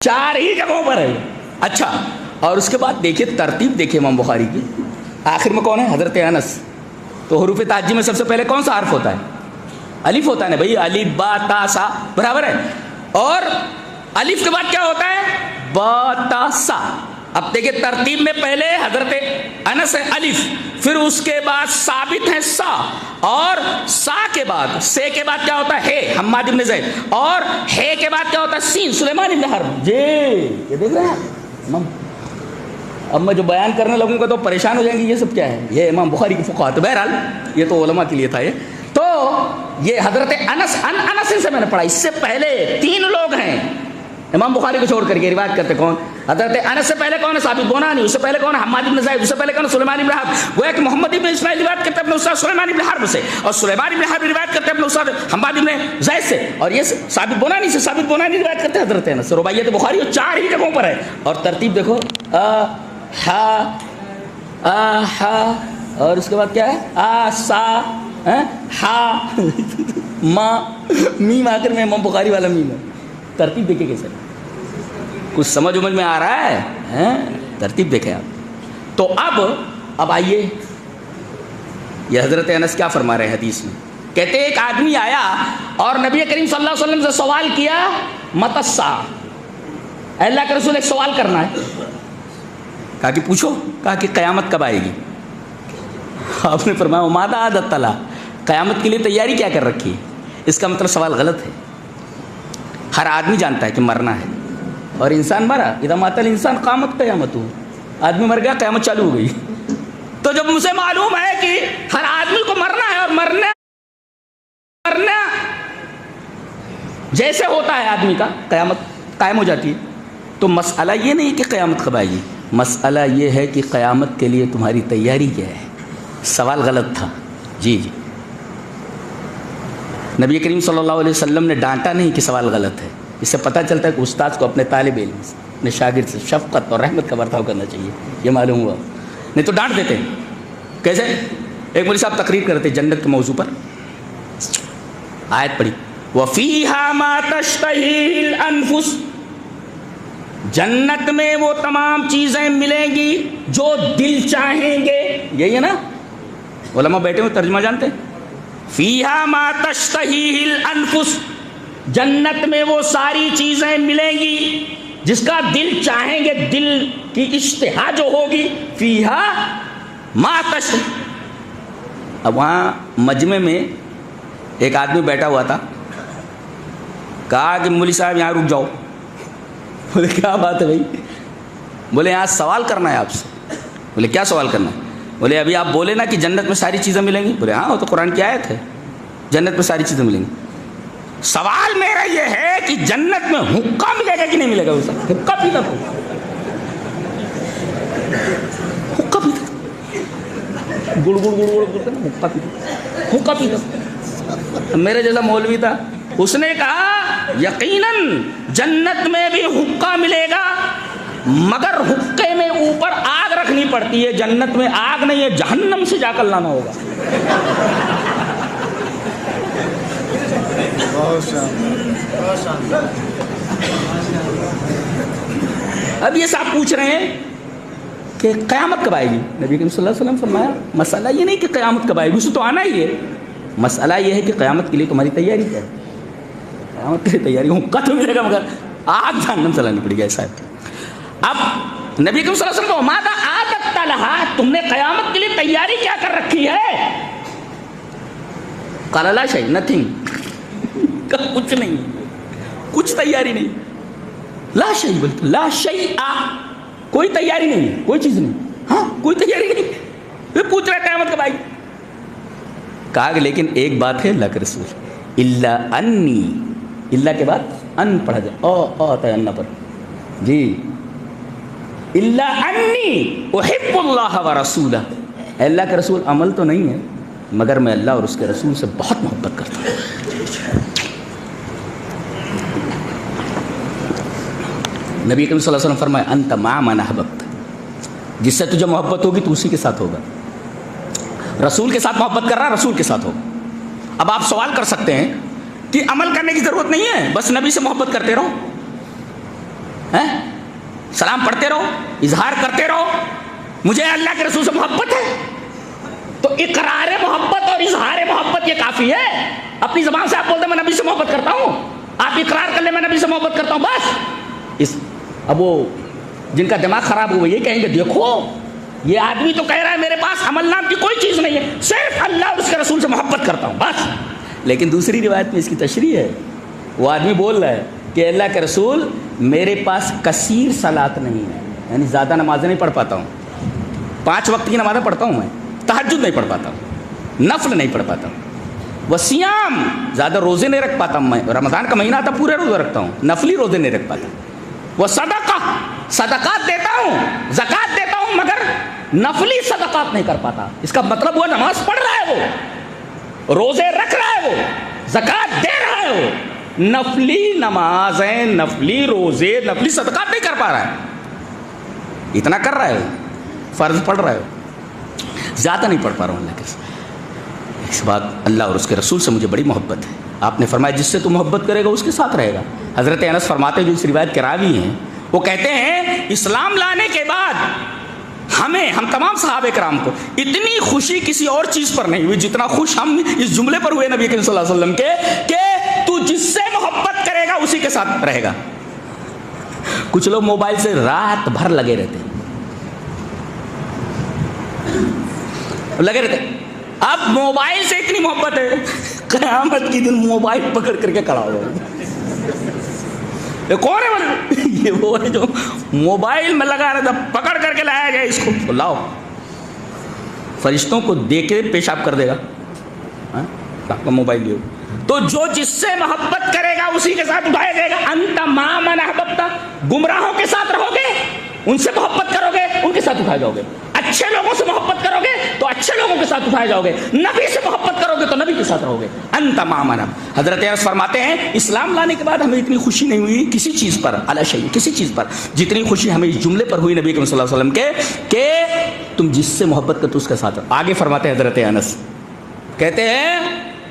4 ہی جگہوں پر ہے. اچھا، اور اس کے بعد دیکھیے ترتیب دیکھیے امام بخاری کی. آخر میں کون ہے؟ حضرت انس. تو حروف تعجی میں سب سے پہلے کون سا حرف ہوتا ہے؟ الف ہوتا ہے نا بھائی. الف با تا سا برابر ہے. اور الف کے بعد کیا ہوتا ہے؟ با تا سا. اب دیکھیں ترتیب میں پہلے حضرت انس ہے الف، پھر اس کے بعد ثابت ہے سا، اور سا کے بعد سے کے بعد کیا ہوتا ہے؟ ہے حماد ابن زید، اور ہے کے بعد کیا ہوتا ہے؟ سین سلیمان ابن حرب. جی یہ دیکھ رہے ہیں. اب میں جو بیان کرنے لگوں گا تو پریشان ہو جائیں گے، یہ سب کیا ہے؟ یہ امام بخاری کی فقہات. بہرحال یہ تو علماء کے لیے تھا. یہ تو یہ حضرت انس سے میں نے پڑھا. اس سے پہلے 3 لوگ ہیں امام بخاری کو چھوڑ کر کے روایت کرتے. کون؟ حضرت انس سے پہلے کون ہے؟ ثابت بنانی. اس سے پہلے کون ہے؟ حماد بن زید. اس سے پہلے کون ہے؟ سلیمان بن حرب. گویا کہ محمد بن اسماعیل روایت کرتے اپنے استاد سلیمان بن حرب سے، اور سلیمان بن حرب روایت کرتے اپنے استاد حماد بن زید سے، اور یہ ثابت بنانی سے ثابت بنانی روایت کرتے حضرت انس. رباعیت بخاری 4 ہی جگہوں پر ہے. اور ترتیب دیکھو، ہا، اور اس کے بعد کیا ہے؟ آ سا ہا ما میم. آخر میں امام بخاری والا میم ہے. ترتیب دیکھیں کیسے، کچھ سمجھ میں آ رہا ہے؟ ترتیب دیکھیں آپ. تو اب آئیے یہ حضرت انس کیا فرما رہے ہیں حدیث میں. کہتے ایک آدمی آیا اور نبی کریم صلی اللہ علیہ وسلم سے سوال کیا متسا. اللہ کے رسول ایک سوال کرنا ہے. کہا کہ پوچھو. کہا کہ قیامت کب آئے گی؟ آپ نے فرمایا ماذا عادت تلا، قیامت کے لیے تیاری کیا کر رکھی ہے؟ اس کا مطلب سوال غلط ہے. ہر آدمی جانتا ہے کہ مرنا ہے، اور انسان مرا. اذا مات الانسان قامت قیامتہ. آدمی مر گیا، قیامت چالو ہو گئی. تو جب مجھے معلوم ہے کہ ہر آدمی کو مرنا ہے، اور مرنا جیسے ہوتا ہے آدمی کا قیامت قائم ہو جاتی ہے، تو مسئلہ یہ نہیں کہ قیامت کب آئے گی، مسئلہ یہ ہے کہ قیامت کے لیے تمہاری تیاری کیا ہے. سوال غلط تھا. جی نبی کریم صلی اللہ علیہ وسلم نے ڈانٹا نہیں کہ سوال غلط ہے. اس سے پتہ چلتا ہے کہ استاد کو اپنے طالب علم سے، اپنے شاگرد سے شفقت اور رحمت کا برتاؤ کرنا چاہیے. یہ معلوم ہوا. نہیں تو ڈانٹ دیتے ہیں. کیسے؟ ایک مولوی صاحب تقریر کرتے جنت کے موضوع پر. آیت پڑھی وَفِيهَا مَا تَشْتَهِي الْأَنفُسُ. جنت میں وہ تمام چیزیں ملیں گی جو دل چاہیں گے. یہی ہے نا؟ علماء بیٹھے ہوئے ترجمہ جانتے ہیں. فیہا ما تشتہیہ الانفس. جنت میں وہ ساری چیزیں ملیں گی جس کا دل چاہیں گے، دل کی اشتہا جو ہوگی. فیہا ما تشتہیہ. اب وہاں مجمع میں ایک آدمی بیٹھا ہوا تھا. کہا کہ مولوی صاحب یہاں رک جاؤ. بولے کیا بات ہے بھائی؟ بولے یہاں سوال کرنا ہے آپ سے. بولے کیا سوال کرنا ہے؟ بولے ابھی آپ بولے نا کہ جنت میں ساری چیزیں ملیں گی. بولے ہاں وہ تو قرآن کی آیت ہے، جنت میں ساری چیزیں ملیں گی. سوال میرا یہ ہے کہ جنت میں حقہ ملے گا کہ نہیں ملے گا؟ حقہ پیتا تو حقہ پیتا گڑ گڑ گڑ گڑ کرتے نا، حقہ پیتا حقہ پیتا. میرے جیسا مولوی تھا، اس نے کہا یقیناً جنت میں بھی حقہ ملے گا، مگر حقے میں اوپر آگ رکھنی پڑتی ہے. جنت میں آگ نہیں ہے، جہنم سے جا کر لانا ہوگا. اب یہ صاحب پوچھ رہے ہیں کہ قیامت کب آئے گی؟ نبی کریم صلی اللہ علیہ وسلم فرمایا مسئلہ یہ نہیں کہ قیامت کب آئے گی، اسے تو آنا ہی ہے. مسئلہ یہ ہے کہ قیامت کے لیے تمہاری تیاری کیا ہے. قیامت کے لیے تیاری حقہ تو ملے گا، مگر آگ جہنم سے لانی پڑے گی. ایسا ہے. اب نبی کریم صلی اللہ علیہ وسلم کو ماذا عادت لہا، تم نے قیامت کے لیے تیاری کیا کر رکھی ہے؟ قال لا شیء، نتھنگ. کچھ نہیں، کچھ تیاری نہیں. لا شیء بولتے، لا شیء، کوئی تیاری نہیں، کوئی چیز نہیں. ہاں کوئی تیاری نہیں. پھر پوچھ رہا قیامت کب آئی؟ کہا کہ لیکن ایک بات ہے اللہ کے رسول، الا انی، اللہ کے بعد ان پڑھا جائے، او آتا ہے انا پر. جی الا انی احب اللہ ورسولہ. اللہ کے رسول عمل تو نہیں ہے، مگر میں اللہ اور اس کے رسول سے بہت محبت کرتا ہوں. نبی کریم صلی اللہ علیہ وسلم فرمائے انت مع من احببت. جس سے تجھے محبت ہوگی تو اسی کے ساتھ ہوگا. رسول کے ساتھ محبت کر رہا، رسول کے ساتھ ہوگا. اب آپ سوال کر سکتے ہیں کہ عمل کرنے کی ضرورت نہیں ہے، بس نبی سے محبت کرتے رہو. سلام پڑھتے رہو، اظہار کرتے رہو مجھے اللہ کے رسول سے محبت ہے، تو اقرار محبت اور اظہار محبت یہ کافی ہے۔ اپنی زبان سے آپ بولتے ہیں میں نبی سے محبت کرتا ہوں، آپ اقرار کر لیں میں نبی سے محبت کرتا ہوں، بس۔ اب وہ جن کا دماغ خراب ہوا یہ کہیں گے دیکھو یہ آدمی تو کہہ رہا ہے میرے پاس عمل نام کی کوئی چیز نہیں ہے، صرف اللہ اور اس کے رسول سے محبت کرتا ہوں بس۔ لیکن دوسری روایت میں اس کی تشریح ہے، وہ آدمی بول رہا ہے کہ اللہ کے رسول میرے پاس کثیر صلات نہیں ہے، یعنی زیادہ نمازیں نہیں پڑھ پاتا ہوں، 5 وقت کی نمازیں پڑھتا ہوں میں، تہجد نہیں پڑھ پاتا ہوں، نفل نہیں پڑھ پاتا ہوں، وصیام زیادہ روزے نہیں رکھ پاتا ہوں، میں رمضان کا مہینہ آتا پورے روزے رکھتا ہوں، نفلی روزے نہیں رکھ پاتا، وہ صدقات دیتا ہوں، زکوٰۃ دیتا ہوں، مگر نفلی صدقات نہیں کر پاتا۔ اس کا مطلب وہ نماز پڑھ رہا ہے، وہ روزے رکھ رہا ہے، وہ زکوٰۃ دے رہا ہے، وہ نفلی نمازیں، نفلی روزے، نفلی صدقات نہیں کر پا رہا ہے، اتنا کر رہا ہے، فرض پڑھ رہا ہے، زیادہ نہیں پڑھ پا رہا ہوں اللہ کے۔ اس بات اللہ اور اس کے رسول سے مجھے بڑی محبت ہے۔ آپ نے فرمایا جس سے تو محبت کرے گا اس کے ساتھ رہے گا۔ حضرت انس فرماتے جو اس روایت کے راوی ہیں وہ کہتے ہیں اسلام لانے کے بعد ہم تمام صحابہ کرام کو اتنی خوشی کسی اور چیز پر نہیں ہوئی جتنا خوش ہم اس جملے پر ہوئے نبی کریم صلی اللہ علیہ وسلم کے کہ تو جس سے محبت کرے گا اسی کے ساتھ رہے گا۔ کچھ لوگ موبائل سے رات بھر لگے رہتے اب موبائل سے اتنی محبت ہے قیامت کی دن موبائل پکڑ کر کے کھڑا ہو کون ہے یہ وہ ہے جو موبائل میں لگا رہا تھا، پکڑ کر کے لایا گیا اس کو، لاؤ فرشتوں کو دے کے پیشاب کر دے گا، آپ کا موبائل لیو۔ تو جو جس سے محبت کرے گا اسی کے ساتھ اٹھایا جائے گا۔ انت ما من احببت، گمراہوں کے ساتھ رہو گے ان سے محبت کرو گے ان کے ساتھ اٹھائے جاؤ گے، اچھے لوگوں سے محبت کرو گے تو اچھے لوگوں کے ساتھ اٹھائے جاؤ گے، نبی سے محبت کرو گے تو نبی کے ساتھ رہو گے۔ انت ما من۔ حضرت انس فرماتے ہیں اسلام لانے کے بعد ہمیں اتنی خوشی نہیں ہوئی کسی چیز پر، علی شیء، کسی چیز پر، جتنی خوشی ہمیں اس جملے پر ہوئی نبی کریم صلی اللہ علیہ وسلم کے کہ تم جس سے محبت کرتے اس کے ساتھ۔ آگے فرماتے ہیں حضرت انس کہتے ہیں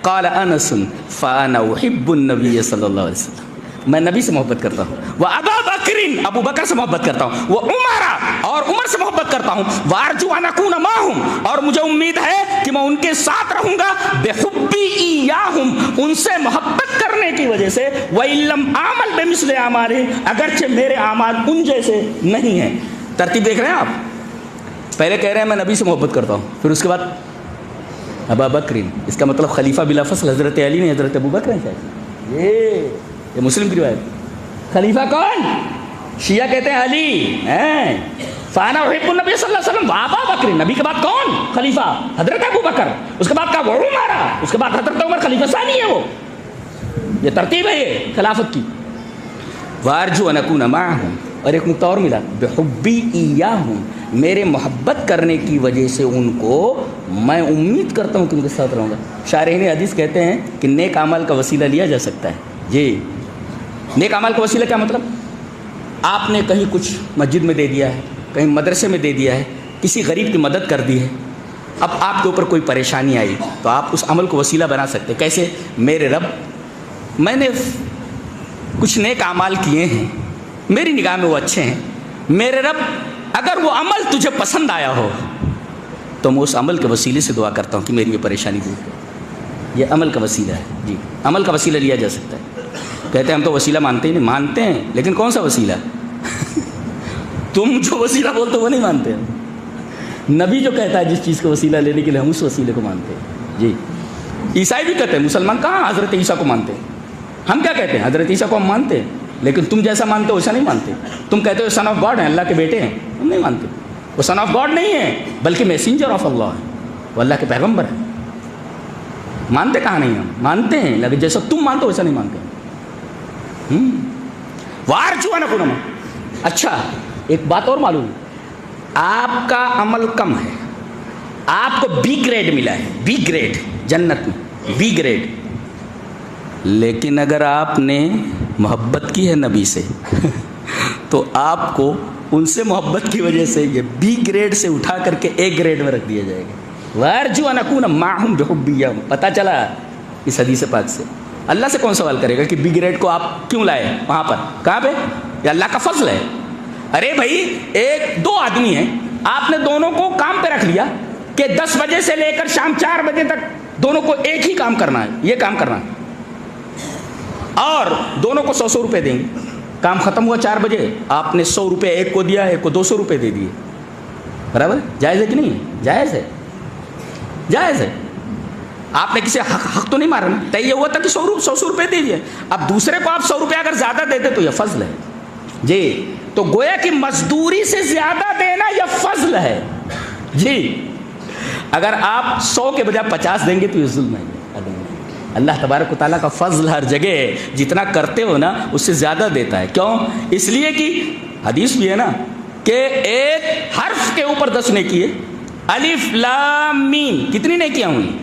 قال انس فانا احب النبی صلی اللہ علیہ وسلم، میں نبی سے محبت کرتا ہوں، وہ ابو بکر سے محبت کرتا ہوں، وہ عمر اور عمر سے محبت کرتا ہوں، وارجو ان اکون معهم، اور مجھے امید ہے کہ میں ان کے ساتھ رہوں گا، بحبی ایاہم، ان سے محبت کرنے کی وجہ سے، وان لم اعمل بمثل اعمالهم، اگرچہ میرے اعمال ان جیسے نہیں ہیں۔ ترتیب دیکھ رہے ہیں آپ، پہلے کہہ رہے ہیں میں نبی سے محبت کرتا ہوں، پھر اس کے بعد ابا بکر، اس کا مطلب خلیفہ بلا فصل حضرت علی نہیں حضرت ابو بکر ہیں شاید، یہ مسلم کی روایت۔ خلیفہ کون؟ شیعہ کہتے ہیں علی، فانا احب النبی صلی اللہ علیہ وسلم وابا بکر، نبی کے بعد کون خلیفہ؟ حضرت ابو بکر، اس کے بعد کا وہ عمر، اس کے بعد حضرت عمر خلیفہ ثانی ہے، وہ یہ ترتیب ہے یہ خلافت کی۔ وارجو ان اکون معهم، اور ایک نقطہ اور ملا، بحبی ایاہم، میرے محبت کرنے کی وجہ سے ان کو میں امید کرتا ہوں کہ ان کے ساتھ رہوں گا۔ شارحین حدیث کہتے ہیں کہ نیک اعمال کا وسیلہ لیا جا سکتا ہے۔ جی نیک اعمال کا وسیلہ کیا مطلب؟ آپ نے کہیں کچھ مسجد میں دے دیا ہے، کہیں مدرسے میں دے دیا ہے، کسی غریب کی مدد کر دی ہے، اب آپ کے اوپر کوئی پریشانی آئی تو آپ اس عمل کو وسیلہ بنا سکتے ہیں۔ کیسے؟ میرے رب میں نے کچھ نیک اعمال کیے ہیں، میری نگاہ میں وہ اچھے ہیں، میرے رب اگر وہ عمل تجھے پسند آیا ہو تو میں اس عمل کے وسیلے سے دعا کرتا ہوں کہ میری یہ پریشانی دور کر۔ یہ عمل کا وسیلہ ہے۔ جی عمل کا وسیلہ لیا جا سکتا ہے۔ کہتے ہیں ہم تو وسیلہ مانتے ہی نہیں، مانتے ہیں لیکن کون سا وسیلہ؟ تم جو وسیلہ بولتے وہ نہیں مانتے ہیں، نبی جو کہتا ہے جس چیز کا وسیلہ لینے کے لیے ہم اس وسیلے کو مانتے ہیں۔ جی عیسائی بھی کہتے ہیں، مسلمان کہاں حضرت عیسیٰ کو مانتے ہیں، ہم کیا کہتے ہیں حضرت عیسیٰ کو ہم مانتے ہیں، لیکن تم جیسا مانتے ہو ویسا نہیں مانتے۔ تم کہتے ہو سن آف گاڈ ہیں، اللہ کے بیٹے ہیں، ہم نہیں مانتے، وہ سن آف گاڈ نہیں ہے بلکہ میسنجر آف اللہ ہے، وہ اللہ کے پیغمبر ہیں۔ مانتے کہاں نہیں ہم، مانتے ہیں لیکن جیسا تم مانتے ہو ویسا نہیں مانتے۔ وارجو ان اکون معهم۔ اچھا ایک بات اور معلوم، آپ کا عمل کم ہے، آپ کو بی گریڈ ملا ہے، بی گریڈ جنت میں بی گریڈ، لیکن اگر آپ نے محبت کی ہے نبی سے تو آپ کو ان سے محبت کی وجہ سے یہ بی گریڈ سے اٹھا کر کے اے گریڈ میں رکھ دیا جائے گا۔ وارجو ان اکون معهم بحبی ایاہم۔ پتہ چلا اس حدیث پاک سے اللہ سے کون سوال کرے گا کہ بی گریڈ کو آپ کیوں لائے وہاں پر، کہاں پہ؟ یہ اللہ کا فضل ہے. ارے بھائی ایک دو آدمی ہیں, آپ نے دونوں کو کام پہ رکھ لیا کہ 10 بجے سے لے کر شام 4 بجے تک دونوں کو ایک ہی کام کرنا ہے, یہ کام کرنا ہے, اور دونوں کو 100 روپے دیں گے. کام ختم ہوا 4 بجے, آپ نے 100 روپے ایک کو دیا, ایک کو 200 روپے دے دیے. برابر جائز ہے کہ نہیں؟ جائز ہے, جائز ہے. آپ نے کسی حق تو نہیں مارا نا, طے یہ ہوا تھا کہ 100 روپے دے دیے. اب دوسرے کو آپ 100 روپے اگر زیادہ دیتے تو یہ فضل ہے جی. تو گویا کہ مزدوری سے زیادہ دینا یہ فضل ہے جی. اگر آپ 100 کے بجائے 50 دیں گے تو یہ ظلم ہے. اللہ تبارک و تعالیٰ کا فضل ہر جگہ ہے, جتنا کرتے ہو نا اس سے زیادہ دیتا ہے. کیوں؟ اس لیے کہ حدیث بھی ہے نا کہ ایک حرف کے اوپر 10 نیکی ہے. الف لام میم کتنی نیکیاں ہوئی؟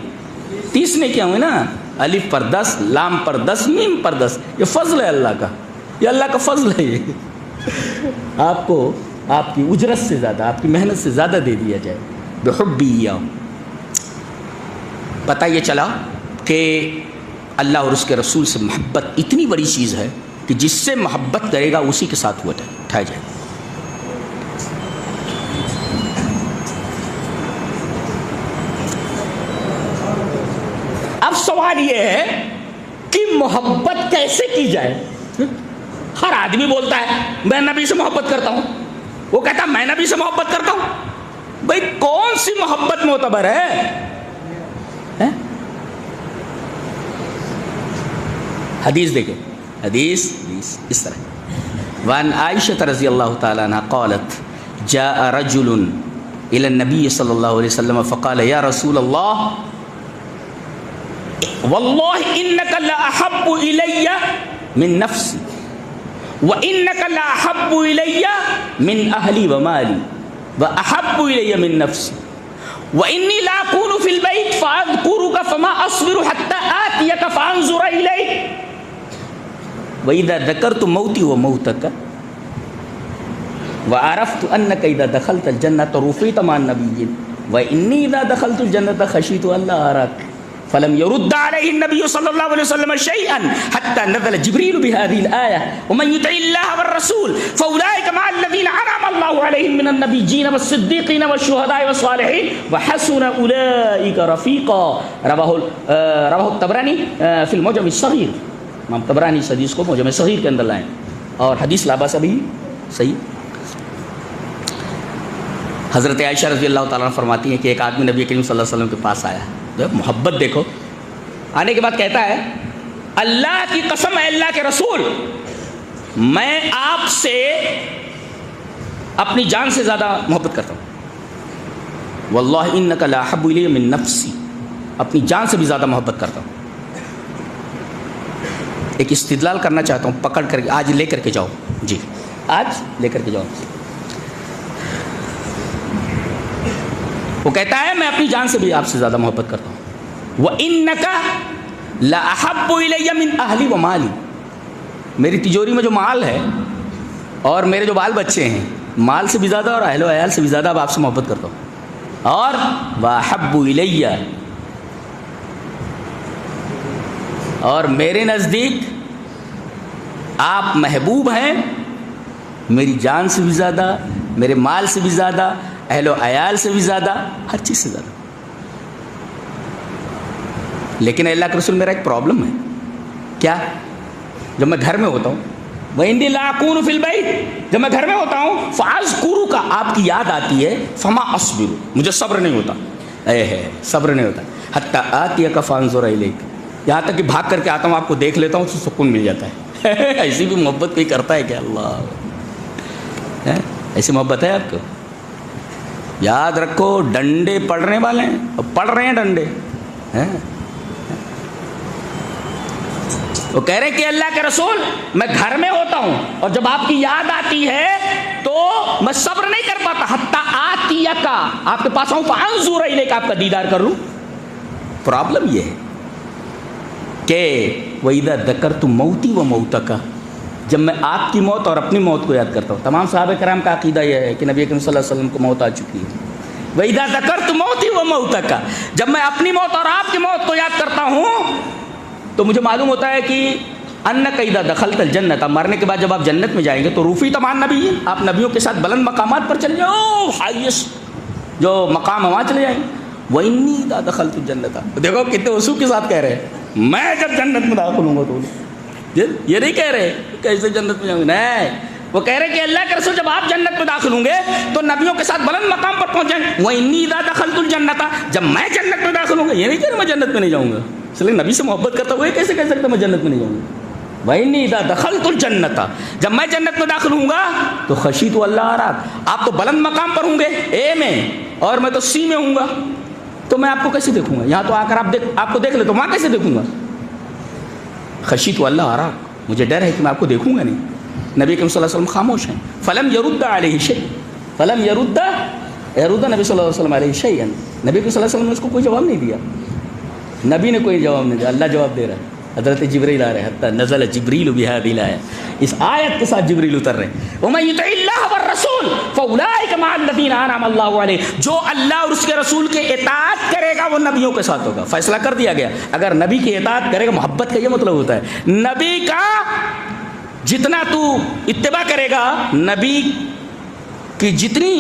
30 نیکیاں ہوئی نا. الف پر 10, لام پر 10, میم پر 10. یہ فضل ہے اللہ کا, یہ اللہ کا فضل ہے. یہ آپ کو آپ کی اجرت سے زیادہ, آپ کی محنت سے زیادہ دے دیا جائے. بحبی پتہ یہ چلا کہ اللہ اور اس کے رسول سے محبت اتنی بڑی چیز ہے کہ جس سے محبت کرے گا اسی کے ساتھ اٹھایا جائے. اب سوال یہ ہے کہ محبت کیسے کی جائے؟ ہر آدمی بولتا ہے میں نبی سے محبت کرتا ہوں, وہ کہتا ہے میں نبی سے محبت کرتا ہوں. بھئی کون سی محبت معتبر ہے؟ حدیث دیکھیں, حدیث اس طرح. وعن عائشہ رضی اللہ تعالی عنہ قالت جاء رجل الى النبي صلی اللہ علیہ وسلم فقال یا رسول اللہ واللہ انک لاحب الی من نفسی وانک لاحب الی من اہلی ومالی واحب الی من نفسی وانی لا اکون فی البیت فاذکرک فما اصبر حتی آتیک فانظر الیک وَإِذَا ذَكَرْتُ مَوْتِي وَمَوْتَكَ وَعَرَفْتُ أَنَّكَ إِذَا دَخَلْتَ الْجَنَّةَ رُفِعْتَ مَعَ النَّبِيِّينَ وَإِنِّي إِذَا دَخَلْتُ الْجَنَّةَ خَشِيتُ أَلَّا أَرَاكَ فَلَمْ يَرُدَّ عَلَيْهِ النَّبِيُّ صَلَّى اللَّهُ عَلَيْهِ وسلم شَيْئًا حَتَّى نَزَلَ جِبْرِيلُ بِهَذِهِ الْآيَةِ وَمَنْ يُطِعِ اللَّهَ وَالرَّسُولَ فَأُولَٰئِكَ مَعَ الَّذِينَ أَنْعَمَ اللَّهُ عَلَيْهِم مِّنَ النَّبِيِّينَ وَالصِّدِّيقِينَ وَالشُّهَدَاءِ وَالصَّالِحِينَ وَحَسُنَ أُولَٰئِكَ رَفِيقًا رواه الطبراني في المعجم الصغير. امام طبرانی اس حدیث کو معجم صغیر کے اندر لائیں اور حدیث لا باس بھی صحیح. حضرت عائشہ رضی اللہ تعالیٰ عنہ فرماتی ہیں کہ ایک آدمی نبی کریم صلی اللہ علیہ وسلم کے پاس آیا. محبت دیکھو, آنے کے بعد کہتا ہے اللہ کی قسم ہے اللہ کے رسول میں آپ سے اپنی جان سے زیادہ محبت کرتا ہوں. واللہ انک لاحب الی من نفسی, اپنی جان سے بھی زیادہ محبت کرتا ہوں. ایک استدلال کرنا چاہتا ہوں, پکڑ کر آج لے کر کے جاؤ جی, آج لے کر کے جاؤ. وہ کہتا ہے میں اپنی جان سے بھی آپ سے زیادہ محبت کرتا ہوں. وَإِنَّكَ لَأَحَبُّ إِلَيَّ مِنْ أَهْلِي وَمَالِي, میری تجوری میں جو مال ہے اور میرے جو بال بچے ہیں, مال سے بھی زیادہ اور اہل و عیال سے بھی زیادہ اب آپ سے محبت کرتا ہوں. اور وَأَحَبُّ إِلَيَّ, اور میرے نزدیک آپ محبوب ہیں میری جان سے بھی زیادہ, میرے مال سے بھی زیادہ, اہل و عیال سے بھی زیادہ, ہر چیز سے زیادہ. لیکن اللہ کے رسول میرا ایک پرابلم ہے. کیا؟ جب میں گھر میں ہوتا ہوں وَإِنِّي لَا أَكُونُ فِي الْبَيْتِ, جب میں گھر میں ہوتا ہوں فَأَذْكُرُكَ, آپ کی یاد آتی ہے, فَمَا أَصْبِرُ, مجھے صبر نہیں ہوتا, صبر نہیں ہوتا, حَتَّى آتِيَكَ فَأَنظُرَ إِلَيْكَ, یہاں تک کہ بھاگ کر کے آتا ہوں آپ کو دیکھ لیتا ہوں تو سکون مل جاتا ہے. ایسی بھی محبت کوئی کرتا ہے کیا؟ اللہ, ایسی محبت ہے آپ کو؟ یاد رکھو ڈنڈے پڑنے والے ہیں, اور پڑ رہے ہیں ڈنڈے. وہ کہہ رہے کہ اللہ کے رسول میں گھر میں ہوتا ہوں اور جب آپ کی یاد آتی ہے تو میں صبر نہیں کر پاتا, حتی آتیکا, آپ کے پاس آؤں فانظر الیک, آپ کا دیدار کر لوں. پرابلم یہ ہے کہ وَإِذَا ذَكَرْتُ مَوْتِي وَمَوْتَكَ, جب میں آپ کی موت اور اپنی موت کو یاد کرتا ہوں. تمام صحابہ کرام کا عقیدہ یہ ہے کہ نبی کریم صلی اللہ علیہ وسلم کو موت آ چکی ہے. وَإِذَا ذَكَرْتُ مَوْتِي وَمَوْتَكَ, جب میں اپنی موت اور آپ کی موت کو یاد کرتا ہوں تو مجھے معلوم ہوتا ہے کہ انک اذا دخلت الجنت، مرنے کے بعد جب آپ جنت میں جائیں گے تو رفیت مع النبیین، آپ نبیوں کے ساتھ بلند مقامات پر چلے جاؤ، ہائیسٹ جو مقام ہے وہاں چلے جائیں گے. وانی اذا دخلت الجنت، دیکھو کتنے اصول کے ساتھ کہہ رہے ہیں، میں جب جنت میں داخل ہوں گا تو یہ نہیں کہہ رہے کیسے جنت میں جاؤں گے، نہیں، وہ کہہ رہے کہ اللہ کے رسول جب آپ جنت میں داخل ہوں گے تو نبیوں کے ساتھ بلند مقام پر پہنچ جائیں گے. وانی اذا دخلت الجنت، جب میں جنت میں داخل ہوں گا، یہ نہیں کہہ رہے میں جنت میں نہیں جاؤں گا، اس لیے نبی سے محبت کرتا ہوا کیسے کہہ سکتا میں جنت میں نہیں جاؤں گا. وانی اذا دخلت الجنت، جب میں جنت میں داخل ہوں گا تو خشیت اللہ اراک، آپ تو بلند مقام پر ہوں گے اے میں، اور میں تو سی میں ہوں گا، تو میں آپ کو کیسے دیکھوں گا؟ یہاں تو آ کر آپ کو دیکھ لے تو وہاں کیسے دیکھوں گا؟ خشیت اللہ اراک، مجھے ڈر ہے کہ میں آپ کو دیکھوں گا نہیں. نبی کریم صلی اللہ علیہ وسلم خاموش ہیں. فلم يرد علیہ شیء، فلم يرد نبی صلی اللہ علیہ وسلم علیہ شیئا، نبی صلی اللہ علیہ وسلم نے اس کو کوئی جواب نہیں دیا، نبی نے کوئی جواب نہیں دیا، اللہ جواب دے رہا ہے. حضرت جبریل آ رہے ہیں، حتی نزل جبریل بهذه الآیہ، اس آیت کے ساتھ جبریل اتر رہے ہیں. ومن یطع اللہ والرسول فاولئک مع الذین انعم اللہ علیہم، جو اللہ اور اس کے رسول کے اطاعت کرے گا وہ نبیوں کے ساتھ ہوگا. فیصلہ کر دیا گیا، اگر نبی کی اطاعت کرے گا، محبت کا یہ مطلب ہوتا ہے نبی کا جتنا تو اتباع کرے گا، نبی کی جتنی